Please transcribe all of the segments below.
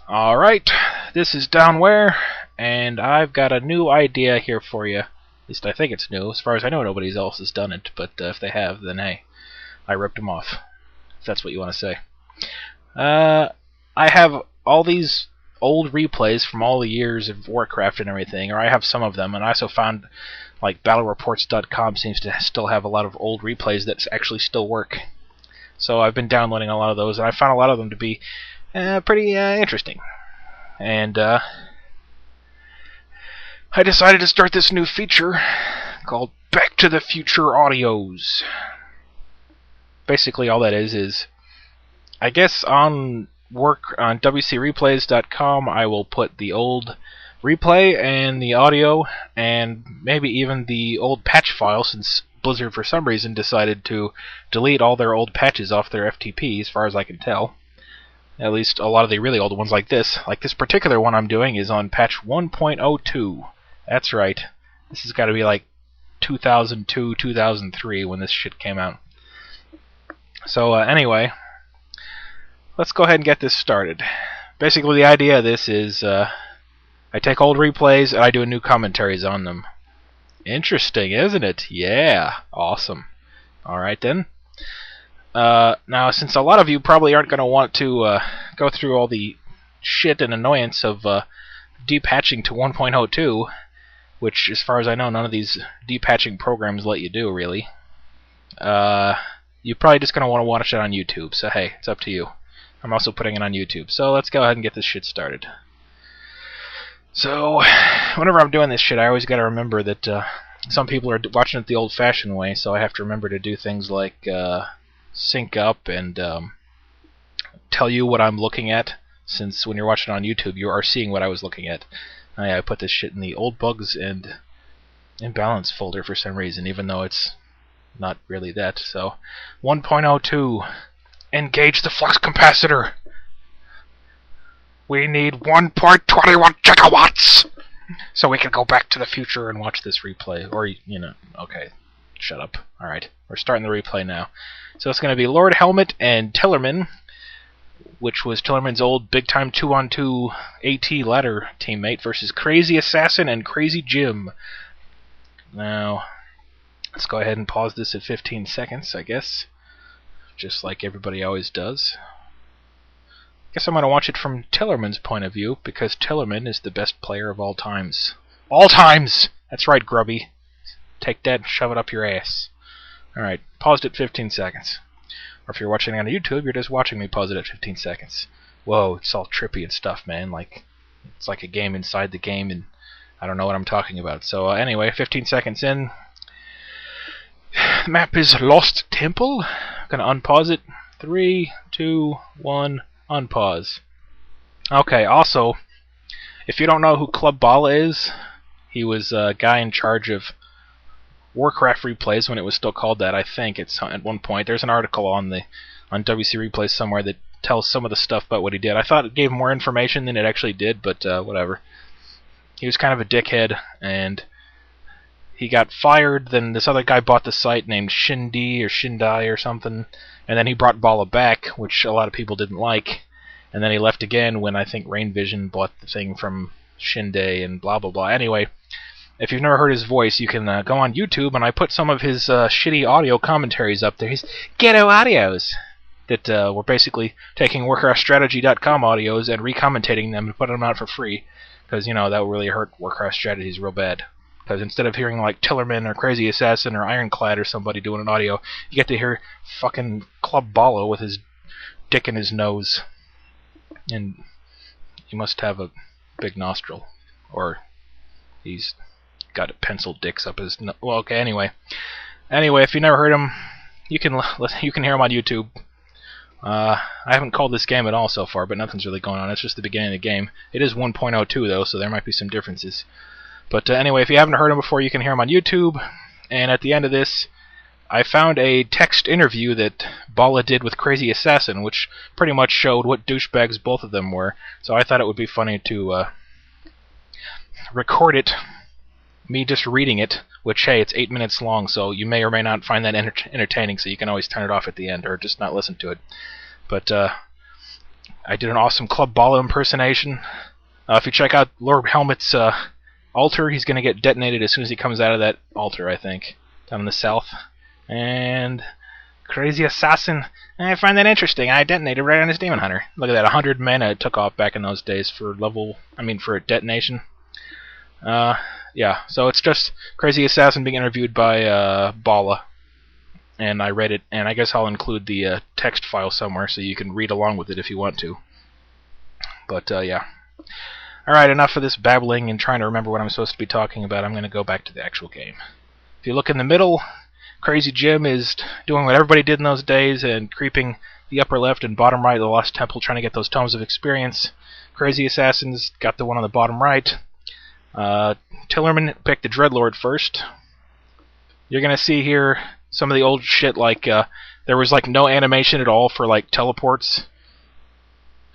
Alright, this is Downwhere, and I've got a new idea here for you. At least I think it's new. As far as I know, nobody else has done it, but if they have, then hey, I ripped them off. If that's what you want to say. I have all these old replays from all the years of Warcraft and everything, or I have some of them, and I also found, like, battlereports.com seems to still have a lot of old replays that actually still work. So I've been downloading a lot of those, and I found a lot of them to be pretty interesting. And I decided to start this new feature called Back to the Future Audios. Basically all that is I guess on WCReplays.com I will put the old replay and the audio and maybe even the old patch file, since Blizzard for some reason decided to delete all their old patches off their FTP as far as I can tell. At least a lot of the really old ones like this. Like this particular one I'm doing is on patch 1.02. That's right. This has got to be like 2002, 2003 when this shit came out. So anyway, let's go ahead and get this started. Basically the idea of this is I take old replays and I do new commentaries on them. Interesting, isn't it? Yeah, awesome. Alright then. Now, since a lot of you probably aren't going to want to go through all the shit and annoyance of depatching to 1.02, which, as far as I know, none of these depatching programs let you do, really, you're probably just going to want to watch it on YouTube, so hey, it's up to you. I'm also putting it on YouTube, so let's go ahead and get this shit started. So, whenever I'm doing this shit, I always got to remember that some people are watching it the old-fashioned way, so I have to remember to do things like sync up and tell you what I'm looking at, since when you're watching on YouTube you are seeing what I was looking at. I put this shit in the old bugs and imbalance folder for some reason, even though it's not really that. So 1.02, engage the flux capacitor. We need 1.21 gigawatts so we can go back to the future and watch this replay. Or, you know, okay, shut up. Alright, we're starting the replay now. So it's going to be Lordhelmet and Tillerman, which was Tillerman's old big-time 2-on-2 AT ladder teammate, versus Crazyassassin and CrazyJim. Now, let's go ahead and pause this at 15 seconds, I guess. Just like everybody always does. I guess I'm going to watch it from Tillerman's point of view, because Tillerman is the best player of all times. All times! That's right, Grubby. Take that and shove it up your ass. Alright, paused at 15 seconds. Or if you're watching on YouTube, you're just watching me pause it at 15 seconds. Whoa, it's all trippy and stuff, man. Like, it's like a game inside the game, and I don't know what I'm talking about. So anyway, 15 seconds in. The map is Lost Temple. I'm going to unpause it. 3, 2, 1, unpause. Okay, also, if you don't know who Club Balla is, he was a guy in charge of Warcraft replays when it was still called that. I think it's at one point. There's an article on WC Replays somewhere that tells some of the stuff about what he did. I thought it gave more information than it actually did, but whatever. He was kind of a dickhead, and he got fired. Then this other guy bought the site named Shindi or Shindai or something, and then he brought Balla back, which a lot of people didn't like. And then he left again when I think Rain Vision bought the thing from Shinde and blah blah blah. Anyway, if you've never heard his voice, you can go on YouTube, and I put some of his shitty audio commentaries up there. His ghetto audios that were basically taking WarcraftStrategy.com audios and recommentating them and putting them out for free, because, you know, that would really hurt Warcraft strategies real bad. Because instead of hearing like Tillerman or Crazyassassin or Ironclad or somebody doing an audio, you get to hear fucking Club Balla with his dick in his nose. And he must have a big nostril, or he's got pencil dicks up his well, okay, anyway, if you never heard him, you can hear him on YouTube. I haven't called this game at all so far, but nothing's really going on. It's just the beginning of the game. It is 1.02 though, so there might be some differences. But anyway, if you haven't heard him before, you can hear him on YouTube. And at the end of this, I found a text interview that Balla did with Crazyassassin, which pretty much showed what douchebags both of them were. So I thought it would be funny to record it, me just reading it, which, hey, it's 8 minutes long, so you may or may not find that entertaining, so you can always turn it off at the end, or just not listen to it. But I did an awesome Club Balla impersonation. If you check out Lordhelmet's altar, he's going to get detonated as soon as he comes out of that altar, I think, down in the south. And Crazyassassin, I find that interesting. I detonated right on his Demon Hunter. Look at that, 100 mana it took off back in those days for for a detonation. Yeah, so it's just Crazyassassin being interviewed by Balla. And I read it, and I guess I'll include the text file somewhere so you can read along with it if you want to. But, yeah. Alright, enough of this babbling and trying to remember what I'm supposed to be talking about. I'm going to go back to the actual game. If you look in the middle, CrazyJim is doing what everybody did in those days and creeping the upper left and bottom right of the Lost Temple, trying to get those Tomes of Experience. Crazyassassin's got the one on the bottom right. Tillerman picked the Dreadlord first. You're going to see here some of the old shit, like there was like no animation at all for like teleports.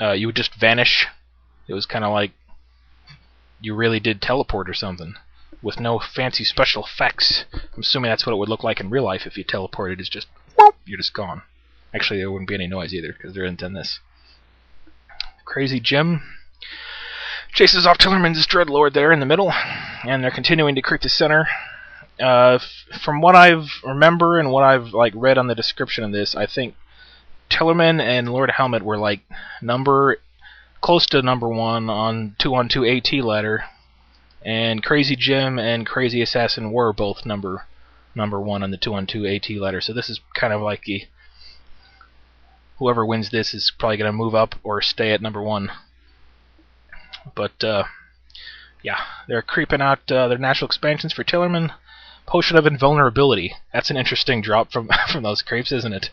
You would just vanish. It was kind of like you really did teleport or something, with no fancy special effects. I'm assuming that's what it would look like in real life if you teleported. It's just, whoop, you're just gone. Actually, there wouldn't be any noise either, because there isn't in this. CrazyJim chases off Tillerman's Dreadlord there in the middle, and they're continuing to creep the center. From what I've remember and what I've read on the description of this, I think Tillerman and Lordhelmet were close to number 1 on 2-on-2 AT ladder, and CrazyJim and Crazyassassin were both number 1 on the 2-on-2 AT ladder. So this is kind of like whoever wins this is probably going to move up or stay at number 1. But yeah, they're creeping out their natural expansions for Tillerman. Potion of Invulnerability. That's an interesting drop from those creeps, isn't it?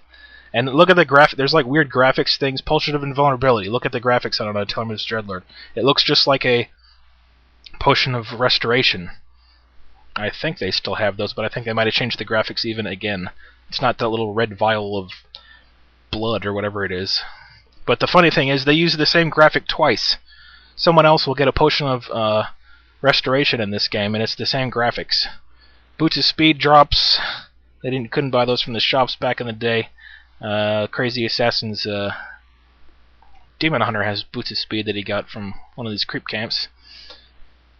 And look at the graphic. There's like weird graphics things. Potion of Invulnerability. Look at the graphics on Tillerman's Dreadlord. It looks just like a Potion of Restoration. I think they still have those, but I think they might have changed the graphics even again. It's not that little red vial of blood or whatever it is. But the funny thing is, they use the same graphic twice. Someone else will get a Potion of Restoration in this game, and it's the same graphics. Boots of Speed drops. They couldn't buy those from the shops back in the day. Crazyassassin's Demon Hunter has Boots of Speed that he got from one of these creep camps.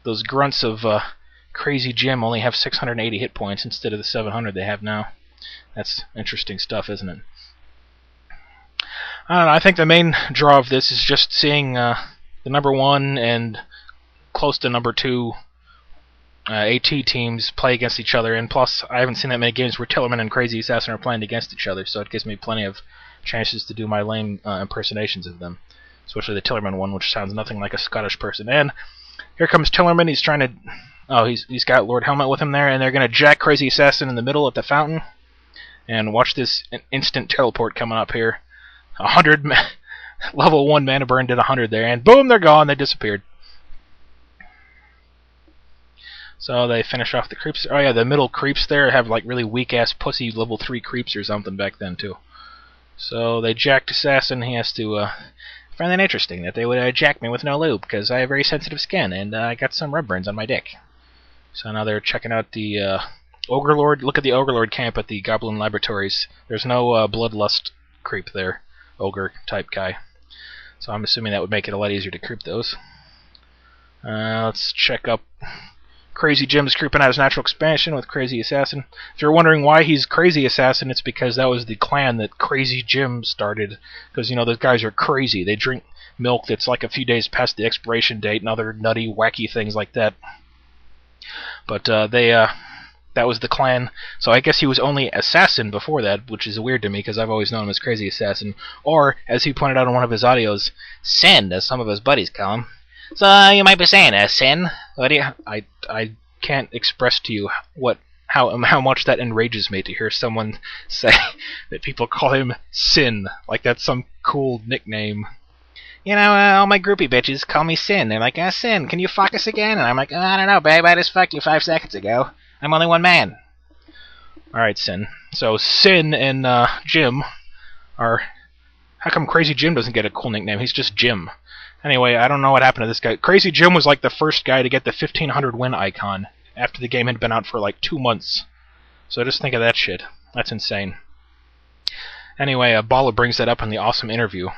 Those grunts of CrazyJim only have 680 hit points instead of the 700 they have now. That's interesting stuff, isn't it? I don't know, I think the main draw of this is just seeing the number 1 and close to number 2 AT teams play against each other, and plus I haven't seen that many games where Tillerman and Crazyassassin are playing against each other, so it gives me plenty of chances to do my lame impersonations of them, especially the Tillerman one, which sounds nothing like a Scottish person. And here comes Tillerman. He's trying to... Oh, he's got Lordhelmet with him there, and they're going to jack Crazyassassin in the middle at the fountain. And watch this instant teleport coming up here. 100... level 1 mana burn did 100 there, and boom, they're gone. They disappeared. So they finish off the creeps. Oh yeah, the middle creeps there have like really weak-ass pussy level 3 creeps or something back then too. So they jacked Assassin. He has to find that interesting that they would jack me with no lube, because I have very sensitive skin and I got some rub burns on my dick. So now they're checking out the Ogre Lord. Look at the Ogre Lord camp at the Goblin Laboratories. There's no Bloodlust creep there, Ogre type guy. So I'm assuming that would make it a lot easier to creep those. Let's check up. CrazyJim is creeping out his natural expansion with Crazyassassin. If you're wondering why he's Crazyassassin, it's because that was the clan that CrazyJim started. Because, you know, those guys are crazy. They drink milk that's like a few days past the expiration date and other nutty, wacky things like that. But that was the clan. So I guess he was only Assassin before that, which is weird to me because I've always known him as Crazyassassin. Or, as he pointed out in one of his audios, Sin, as some of his buddies call him. So you might be saying, Sin. I can't express to you how much that enrages me to hear someone say that people call him Sin, like that's some cool nickname. You know, all my groupie bitches call me Sin. They're like, Sin, can you fuck us again? And I'm like, I don't know, babe, I just fucked you 5 seconds ago. I'm only one man. Alright, Sin. So Sin and Jim are... How come CrazyJim doesn't get a cool nickname? He's just Jim. Anyway, I don't know what happened to this guy. CrazyJim was like the first guy to get the 1500 win icon after the game had been out for like 2 months. So just think of that shit. That's insane. Anyway, Balla brings that up in the awesome interview.